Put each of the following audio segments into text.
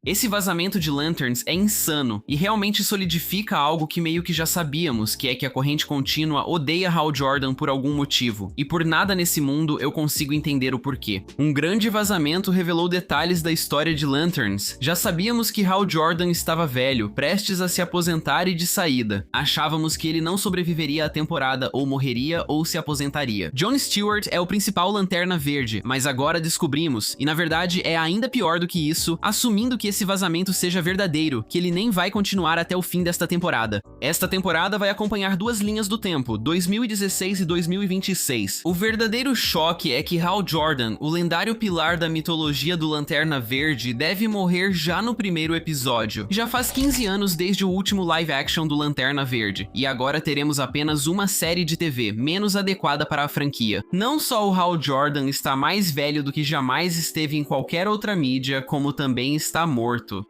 Esse vazamento de Lanterns é insano e realmente solidifica algo que meio que já sabíamos, que é que a corrente contínua odeia Hal Jordan por algum motivo, e por nada nesse mundo eu consigo entender o porquê. Um grande vazamento revelou detalhes da história de Lanterns. Já sabíamos que Hal Jordan estava velho, prestes a se aposentar e de saída. Achávamos que ele não sobreviveria à temporada, ou morreria, ou se aposentaria. John Stewart é o principal Lanterna Verde, mas agora descobrimos, e na verdade é ainda pior do que isso, assumindo que esse vazamento seja verdadeiro, que ele nem vai continuar até o fim desta temporada. Esta temporada vai acompanhar duas linhas do tempo, 2016 e 2026. O verdadeiro choque é que Hal Jordan, o lendário pilar da mitologia do Lanterna Verde, deve morrer já no primeiro episódio. Já faz 15 anos desde o último live action do Lanterna Verde, e agora teremos apenas uma série de TV, menos adequada para a franquia. Não só o Hal Jordan está mais velho do que jamais esteve em qualquer outra mídia, como também está morto.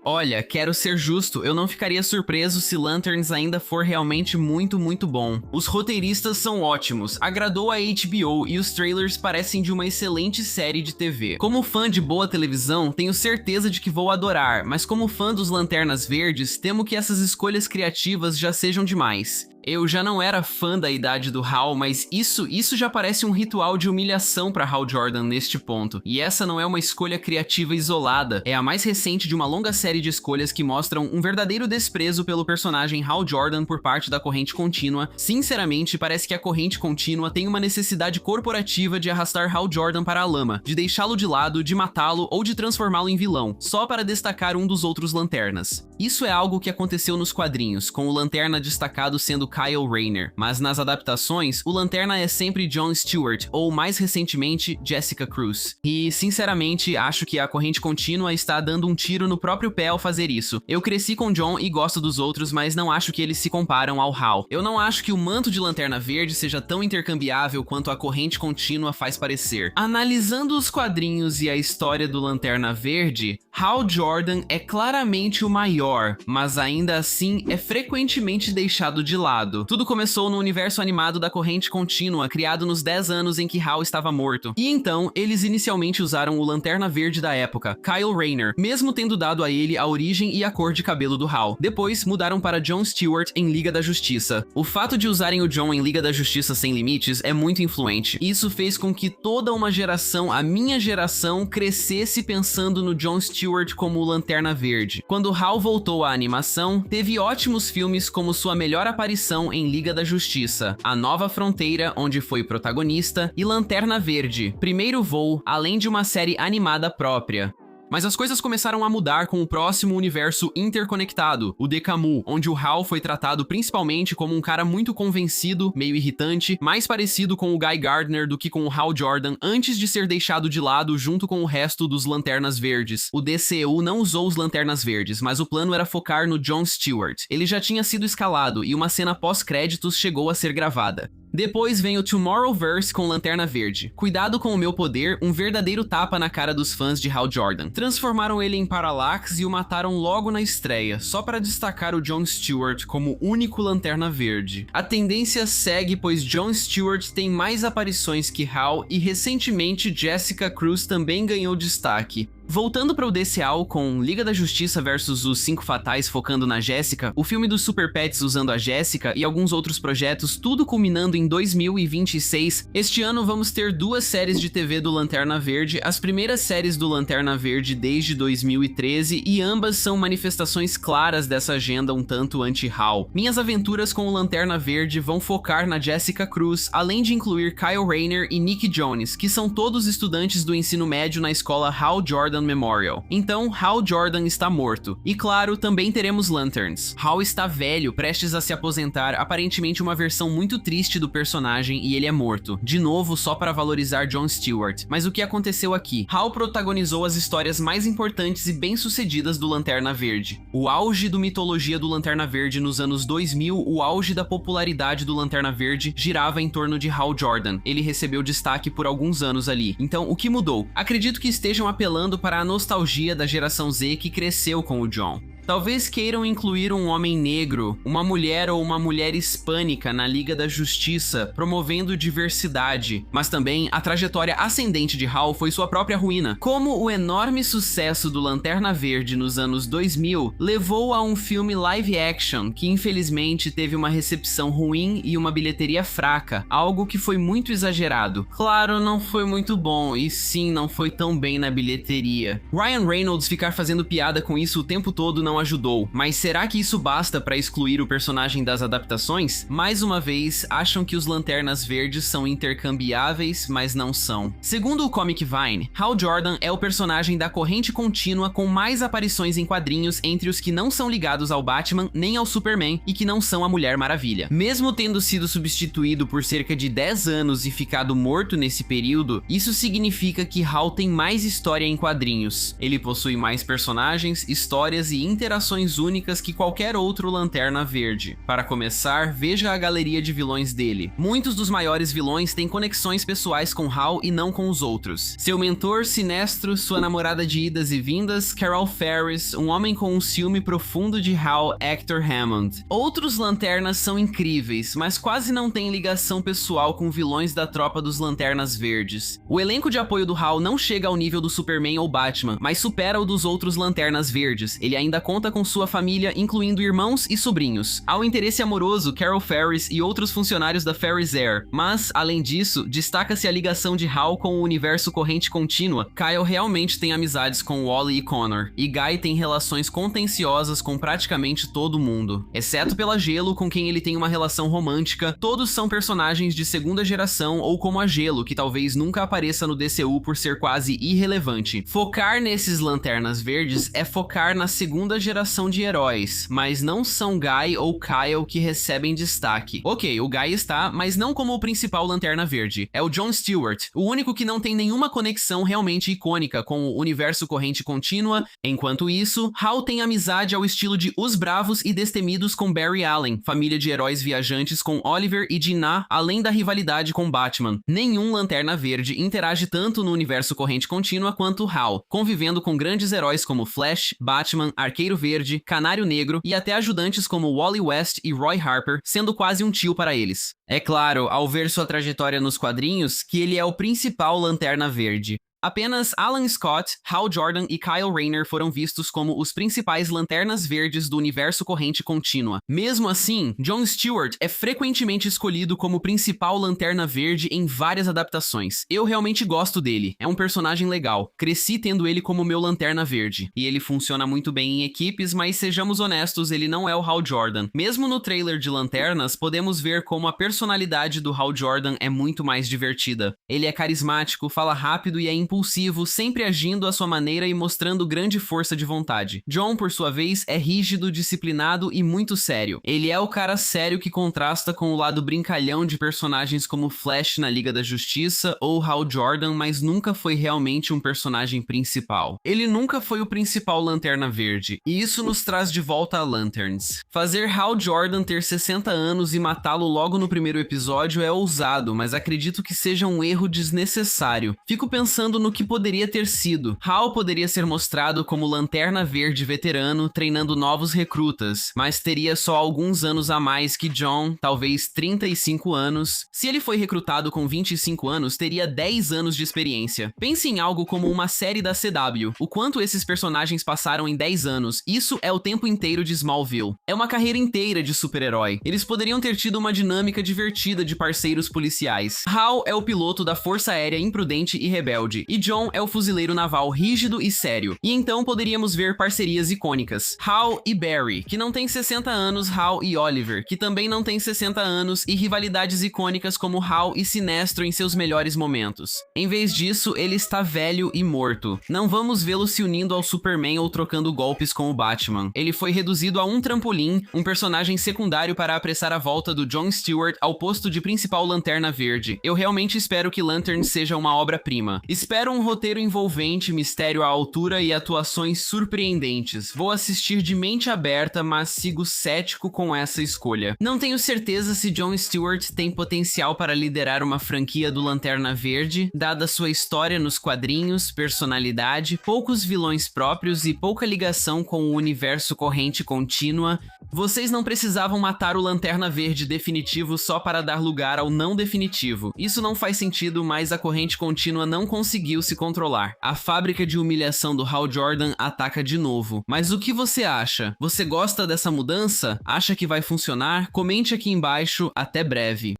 Olha, quero ser justo, eu não ficaria surpreso se Lanterns ainda for realmente muito bom. Os roteiristas são ótimos, agradou a HBO e os trailers parecem de uma excelente série de TV. Como fã de boa televisão, tenho certeza de que vou adorar, mas como fã dos Lanternas Verdes, temo que essas escolhas criativas já sejam demais. Eu já não era fã da idade do Hal, mas isso já parece um ritual de humilhação para Hal Jordan neste ponto. E essa não é uma escolha criativa isolada, é a mais recente de uma longa série de escolhas que mostram um verdadeiro desprezo pelo personagem Hal Jordan por parte da corrente contínua. Sinceramente, parece que a corrente contínua tem uma necessidade corporativa de arrastar Hal Jordan para a lama, de deixá-lo de lado, de matá-lo ou de transformá-lo em vilão, só para destacar um dos outros lanternas. Isso é algo que aconteceu nos quadrinhos, com o lanterna destacado sendo Kyle Rayner, mas nas adaptações, o Lanterna é sempre John Stewart, ou mais recentemente, Jessica Cruz. E, sinceramente, acho que a corrente contínua está dando um tiro no próprio pé ao fazer isso. Eu cresci com John e gosto dos outros, mas não acho que eles se comparam ao Hal. Eu não acho que o manto de Lanterna Verde seja tão intercambiável quanto a corrente contínua faz parecer. Analisando os quadrinhos e a história do Lanterna Verde, Hal Jordan é claramente o maior, mas ainda assim é frequentemente deixado de lado. Tudo começou no universo animado da corrente contínua, criado nos 10 anos em que Hal estava morto. E então, eles inicialmente usaram o Lanterna Verde da época, Kyle Rayner, mesmo tendo dado a ele a origem e a cor de cabelo do Hal. Depois, mudaram para John Stewart em Liga da Justiça. O fato de usarem o John em Liga da Justiça Sem Limites é muito influente. Isso fez com que toda uma geração, a minha geração, crescesse pensando no John Stewart como o Lanterna Verde. Quando Hal voltou à animação, teve ótimos filmes como sua melhor aparição em Liga da Justiça, A Nova Fronteira, onde foi protagonista, e Lanterna Verde, Primeiro Voo, além de uma série animada própria. Mas as coisas começaram a mudar com o próximo universo interconectado, o Decamu, onde o Hal foi tratado principalmente como um cara muito convencido, meio irritante, mais parecido com o Guy Gardner do que com o Hal Jordan antes de ser deixado de lado junto com o resto dos Lanternas Verdes. O DCU não usou os Lanternas Verdes, mas o plano era focar no John Stewart. Ele já tinha sido escalado e uma cena pós-créditos chegou a ser gravada. Depois vem o Tomorrowverse com Lanterna Verde. Cuidado com o meu poder, um verdadeiro tapa na cara dos fãs de Hal Jordan. Transformaram ele em Parallax e o mataram logo na estreia, só para destacar o John Stewart como único Lanterna Verde. A tendência segue, pois John Stewart tem mais aparições que Hal e recentemente Jessica Cruz também ganhou destaque. Voltando para o DCU com Liga da Justiça versus os Cinco Fatais focando na Jéssica, o filme dos Super Pets usando a Jéssica e alguns outros projetos, tudo culminando em 2026, este ano vamos ter duas séries de TV do Lanterna Verde, as primeiras séries do Lanterna Verde desde 2013 e ambas são manifestações claras dessa agenda um tanto anti-Hal. Minhas aventuras com o Lanterna Verde vão focar na Jessica Cruz, além de incluir Kyle Rayner e Nick Jones, que são todos estudantes do ensino médio na escola Hal Jordan Memorial. Então, Hal Jordan está morto. E claro, também teremos Lanterns. Hal está velho, prestes a se aposentar, aparentemente uma versão muito triste do personagem e ele é morto. De novo, só para valorizar John Stewart. Mas o que aconteceu aqui? Hal protagonizou as histórias mais importantes e bem-sucedidas do Lanterna Verde. O auge do mitologia do Lanterna Verde nos anos 2000, o auge da popularidade do Lanterna Verde girava em torno de Hal Jordan. Ele recebeu destaque por alguns anos ali. Então, o que mudou? Acredito que estejam apelando para a nostalgia da geração Z que cresceu com o John. Talvez queiram incluir um homem negro, uma mulher ou uma mulher hispânica na Liga da Justiça, promovendo diversidade, mas também a trajetória ascendente de Hal foi sua própria ruína. Como o enorme sucesso do Lanterna Verde nos anos 2000 levou a um filme live action que infelizmente teve uma recepção ruim e uma bilheteria fraca, algo que foi muito exagerado. Claro, não foi muito bom e sim, não foi tão bem na bilheteria. Ryan Reynolds ficar fazendo piada com isso o tempo todo não ajudou, mas será que isso basta para excluir o personagem das adaptações? Mais uma vez, acham que os Lanternas Verdes são intercambiáveis, mas não são. Segundo o Comic Vine, Hal Jordan é o personagem da corrente contínua com mais aparições em quadrinhos entre os que não são ligados ao Batman nem ao Superman e que não são a Mulher Maravilha. Mesmo tendo sido substituído por cerca de 10 anos e ficado morto nesse período, isso significa que Hal tem mais história em quadrinhos. Ele possui mais personagens, histórias e interações únicas que qualquer outro Lanterna Verde. Para começar, veja a galeria de vilões dele. Muitos dos maiores vilões têm conexões pessoais com Hal e não com os outros. Seu mentor, Sinestro, sua namorada de idas e vindas, Carol Ferris, um homem com um ciúme profundo de Hal, Hector Hammond. Outros Lanternas são incríveis, mas quase não têm ligação pessoal com vilões da tropa dos Lanternas Verdes. O elenco de apoio do Hal não chega ao nível do Superman ou Batman, mas supera o dos outros Lanternas Verdes. Ele ainda conta com sua família, incluindo irmãos e sobrinhos. Há o interesse amoroso, Carol Ferris e outros funcionários da Ferris Air, mas, além disso, destaca-se a ligação de Hal com o universo corrente contínua. Kyle realmente tem amizades com Wally e Connor, e Guy tem relações contenciosas com praticamente todo mundo. Exceto pela Gelo, com quem ele tem uma relação romântica, todos são personagens de segunda geração ou como a Gelo, que talvez nunca apareça no DCU por ser quase irrelevante. Focar nesses Lanternas Verdes é focar na segunda geração de heróis, mas não são Guy ou Kyle que recebem destaque. Ok, o Guy está, mas não como o principal Lanterna Verde. É o John Stewart, o único que não tem nenhuma conexão realmente icônica com o universo corrente contínua. Enquanto isso, Hal tem amizade ao estilo de Os Bravos e Destemidos com Barry Allen, família de heróis viajantes com Oliver e Dinah, além da rivalidade com Batman. Nenhum Lanterna Verde interage tanto no universo corrente contínua quanto Hal, convivendo com grandes heróis como Flash, Batman, Arqueiro Verde, Canário Negro e até ajudantes como Wally West e Roy Harper, sendo quase um tio para eles. É claro, ao ver sua trajetória nos quadrinhos, que ele é o principal Lanterna Verde. Apenas Alan Scott, Hal Jordan e Kyle Rayner foram vistos como os principais Lanternas Verdes do universo corrente contínua. Mesmo assim, John Stewart é frequentemente escolhido como principal Lanterna Verde em várias adaptações. Eu realmente gosto dele, é um personagem legal. Cresci tendo ele como meu Lanterna Verde. E ele funciona muito bem em equipes, mas sejamos honestos, ele não é o Hal Jordan. Mesmo no trailer de Lanternas, podemos ver como a personalidade do Hal Jordan é muito mais divertida. Ele é carismático, fala rápido e é impulsivo, sempre agindo à sua maneira e mostrando grande força de vontade. John, por sua vez, é rígido, disciplinado e muito sério. Ele é o cara sério que contrasta com o lado brincalhão de personagens como Flash na Liga da Justiça ou Hal Jordan, mas nunca foi realmente um personagem principal. Ele nunca foi o principal Lanterna Verde, e isso nos traz de volta a Lanterns. Fazer Hal Jordan ter 60 anos e matá-lo logo no primeiro episódio é ousado, mas acredito que seja um erro desnecessário. Fico pensando no que poderia ter sido. Hal poderia ser mostrado como Lanterna Verde veterano, treinando novos recrutas, mas teria só alguns anos a mais que John, talvez 35 anos. Se ele foi recrutado com 25 anos, teria 10 anos de experiência. Pense em algo como uma série da CW. O quanto esses personagens passaram em 10 anos, isso é o tempo inteiro de Smallville. É uma carreira inteira de super-herói. Eles poderiam ter tido uma dinâmica divertida de parceiros policiais. Hal é o piloto da Força Aérea imprudente e rebelde, e John é o fuzileiro naval rígido e sério. E então poderíamos ver parcerias icônicas. Hal e Barry, que não tem 60 anos, Hal e Oliver, que também não tem 60 anos, e rivalidades icônicas como Hal e Sinestro em seus melhores momentos. Em vez disso, ele está velho e morto. Não vamos vê-lo se unindo ao Superman ou trocando golpes com o Batman. Ele foi reduzido a um trampolim, um personagem secundário para apressar a volta do John Stewart ao posto de principal Lanterna Verde. Eu realmente espero que Lanterns seja uma obra-prima. Espero Espero um roteiro envolvente, mistério à altura e atuações surpreendentes. Vou assistir de mente aberta, mas sigo cético com essa escolha. Não tenho certeza se Jon Stewart tem potencial para liderar uma franquia do Lanterna Verde, dada sua história nos quadrinhos, personalidade, poucos vilões próprios e pouca ligação com o universo corrente contínua. Vocês não precisavam matar o Lanterna Verde definitivo só para dar lugar ao não definitivo. Isso não faz sentido, mas a corrente contínua não conseguiu se controlar. A fábrica de humilhação do Hal Jordan ataca de novo. Mas o que você acha? Você gosta dessa mudança? Acha que vai funcionar? Comente aqui embaixo. Até breve.